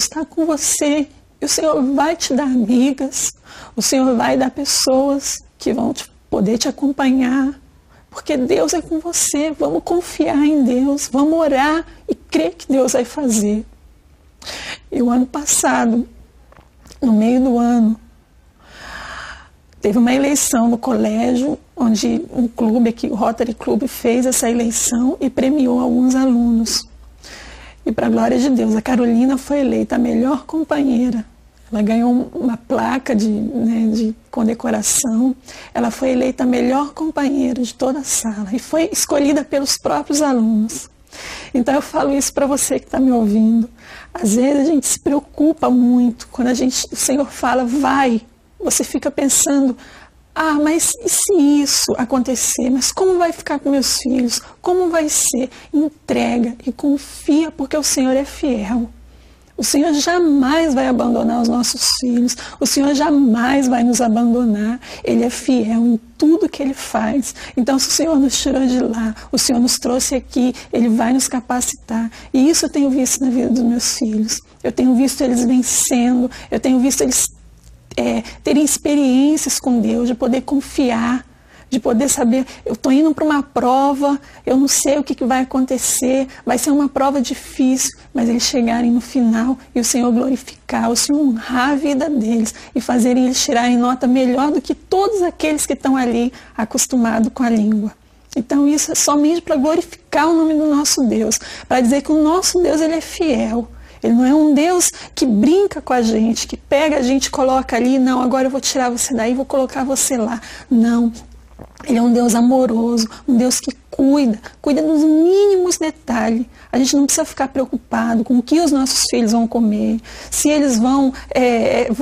está com você. E o Senhor vai te dar amigas, o Senhor vai dar pessoas que vão poder te acompanhar, porque Deus é com você. Vamos confiar em Deus, vamos orar e crer que Deus vai fazer. E o ano passado, no meio do ano, teve uma eleição no colégio, onde um clube aqui, o Rotary Club, fez essa eleição e premiou alguns alunos. E para a glória de Deus, a Carolina foi eleita a melhor companheira. Ela ganhou uma placa de condecoração. Ela foi eleita a melhor companheira de toda a sala e foi escolhida pelos próprios alunos. Então eu falo isso para você que está me ouvindo. Às vezes a gente se preocupa muito quando o Senhor fala, vai. Você fica pensando, mas e se isso acontecer? Mas como vai ficar com meus filhos? Como vai ser? Entrega e confia, porque o Senhor é fiel. O Senhor jamais vai abandonar os nossos filhos. O Senhor jamais vai nos abandonar. Ele é fiel em tudo que Ele faz. Então, se o Senhor nos tirou de lá, o Senhor nos trouxe aqui, Ele vai nos capacitar. E isso eu tenho visto na vida dos meus filhos. Eu tenho visto eles vencendo. Eu tenho visto eles terem experiências com Deus, de poder confiar, de poder saber, eu estou indo para uma prova, eu não sei o que vai acontecer, vai ser uma prova difícil, mas eles chegarem no final e o Senhor glorificar, o Senhor honrar a vida deles e fazerem eles tirarem nota melhor do que todos aqueles que estão ali acostumados com a língua. Então isso é somente para glorificar o nome do nosso Deus, para dizer que o nosso Deus ele é fiel. Ele não é um Deus que brinca com a gente, que pega a gente e coloca ali, não, agora eu vou tirar você daí, vou colocar você lá. Não, Ele é um Deus amoroso, um Deus que cuida dos mínimos detalhes. A gente não precisa ficar preocupado com o que os nossos filhos vão comer, se eles vão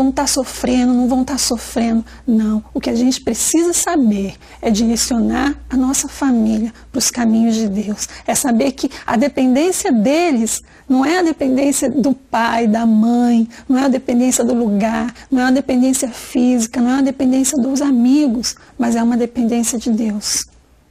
estar sofrendo, não vão estar sofrendo. Não, o que a gente precisa saber é direcionar a nossa família para os caminhos de Deus. É saber que a dependência deles não é a dependência do pai, da mãe, não é a dependência do lugar, não é a dependência física, não é a dependência dos amigos, mas é uma dependência de Deus.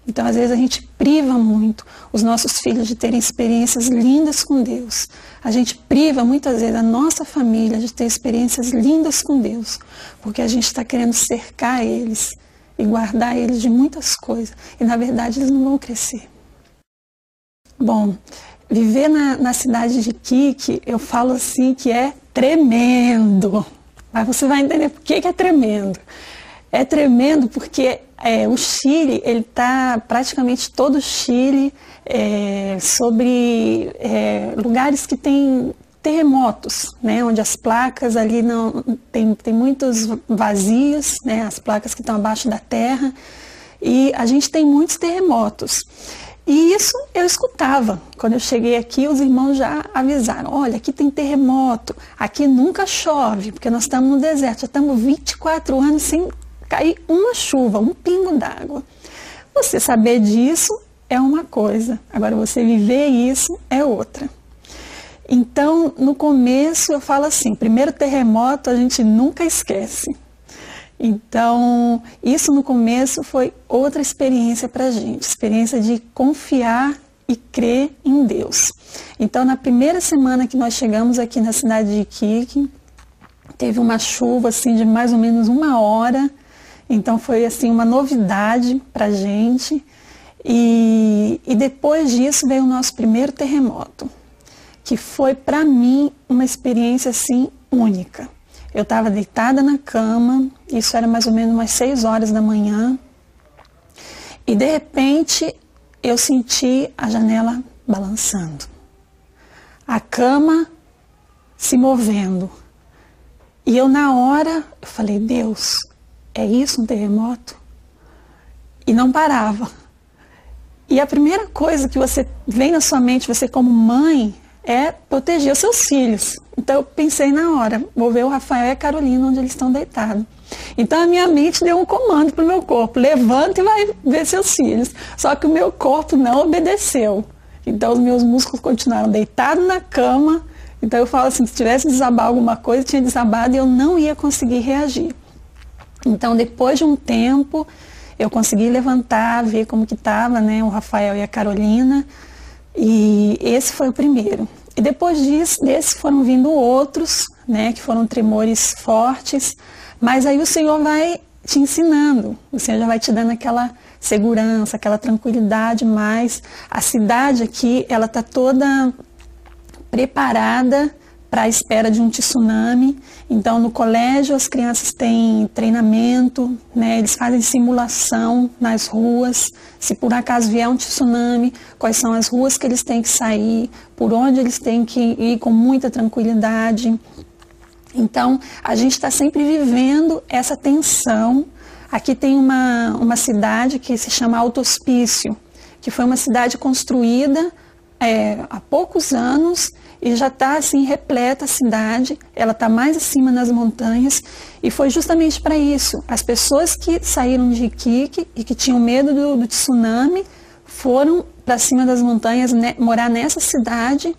Então, às vezes, a gente priva muito os nossos filhos de terem experiências lindas com Deus. A gente priva, muitas vezes, a nossa família de ter experiências lindas com Deus, porque a gente está querendo cercar eles e guardar eles de muitas coisas. E, na verdade, eles não vão crescer. Bom, viver na cidade de Iquique, eu falo assim que é tremendo. Mas você vai entender por que é tremendo. É tremendo porque o Chile, ele está praticamente todo o Chile sobre lugares que tem terremotos, né, onde as placas ali não tem muitos vazios, né, as placas que estão abaixo da terra, e a gente tem muitos terremotos. E isso eu escutava. Quando eu cheguei aqui, os irmãos já avisaram, olha, aqui tem terremoto, aqui nunca chove, porque nós estamos no deserto, já estamos 24 anos sem cair uma chuva, um pingo d'água. Você saber disso é uma coisa, agora você viver isso é outra. Então, no começo eu falo assim, primeiro terremoto a gente nunca esquece. Então, isso no começo foi outra experiência para a gente, experiência de confiar e crer em Deus. Então, na primeira semana que nós chegamos aqui na cidade de Iquique, teve uma chuva assim de mais ou menos 1 hora. Então foi assim uma novidade para a gente, e depois disso veio o nosso primeiro terremoto, que foi para mim uma experiência assim única. Eu estava deitada na cama, isso era mais ou menos umas 6 horas da manhã, e de repente eu senti a janela balançando, a cama se movendo, e eu na hora eu falei, Deus, é isso, um terremoto? E não parava. E a primeira coisa que você vem na sua mente, você como mãe, é proteger os seus filhos. Então eu pensei na hora, vou ver o Rafael e a Carolina onde eles estão deitados. Então a minha mente deu um comando para o meu corpo, levanta e vai ver seus filhos. Só que o meu corpo não obedeceu. Então os meus músculos continuaram deitados na cama. Então eu falo assim, se tivesse desabado alguma coisa, tinha desabado e eu não ia conseguir reagir. Então, depois de um tempo, eu consegui levantar, ver como que estava, né, o Rafael e a Carolina, e esse foi o primeiro. E depois desse foram vindo outros, né, que foram tremores fortes, mas aí o Senhor vai te ensinando, o Senhor já vai te dando aquela segurança, aquela tranquilidade, mas a cidade aqui, ela está toda preparada para a espera de um tsunami. Então, no colégio, as crianças têm treinamento, né? Eles fazem simulação nas ruas. Se por acaso vier um tsunami, quais são as ruas que eles têm que sair, por onde eles têm que ir com muita tranquilidade. Então, a gente está sempre vivendo essa tensão. Aqui tem uma cidade que se chama Alto Hospício, que foi uma cidade construída há poucos anos, e já está assim repleta a cidade, ela está mais acima nas montanhas, e foi justamente para isso. As pessoas que saíram de Iquique e que tinham medo do tsunami foram para cima das montanhas, né, morar nessa cidade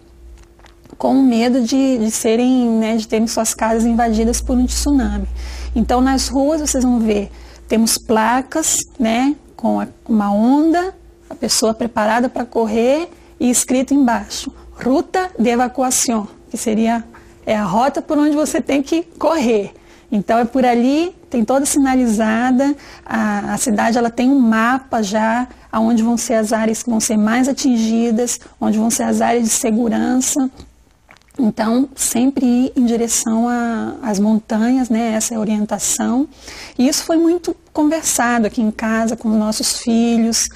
com medo de serem, né, de terem suas casas invadidas por um tsunami. Então nas ruas vocês vão ver, temos placas, né, com uma onda, a pessoa preparada para correr e escrito embaixo, ruta de evacuação, que seria a rota por onde você tem que correr. Então é por ali, tem toda sinalizada, a cidade ela tem um mapa já, onde vão ser as áreas que vão ser mais atingidas, onde vão ser as áreas de segurança. Então, sempre ir em direção às montanhas, né, essa é a orientação. E isso foi muito conversado aqui em casa com os nossos filhos.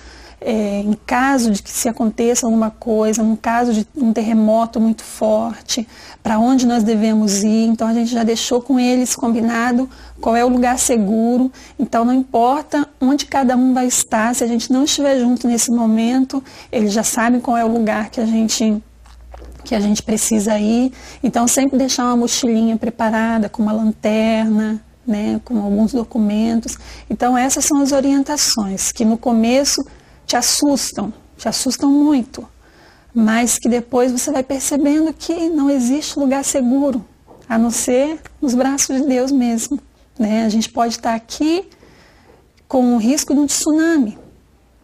Em caso de que se aconteça alguma coisa, num caso de um terremoto muito forte, para onde nós devemos ir. Então a gente já deixou com eles combinado qual é o lugar seguro. Então não importa onde cada um vai estar, se a gente não estiver junto nesse momento, eles já sabem qual é o lugar que a gente precisa ir. Então sempre deixar uma mochilinha preparada com uma lanterna, né, com alguns documentos. Então essas são as orientações que no começo te assustam muito, mas que depois você vai percebendo que não existe lugar seguro, a não ser nos braços de Deus mesmo, né? A gente pode estar aqui com o risco de um tsunami,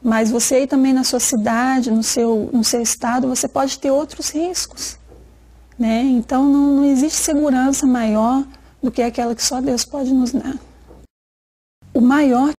mas você aí também na sua cidade, no seu estado, você pode ter outros riscos, né? Então não existe segurança maior do que aquela que só Deus pode nos dar. O maior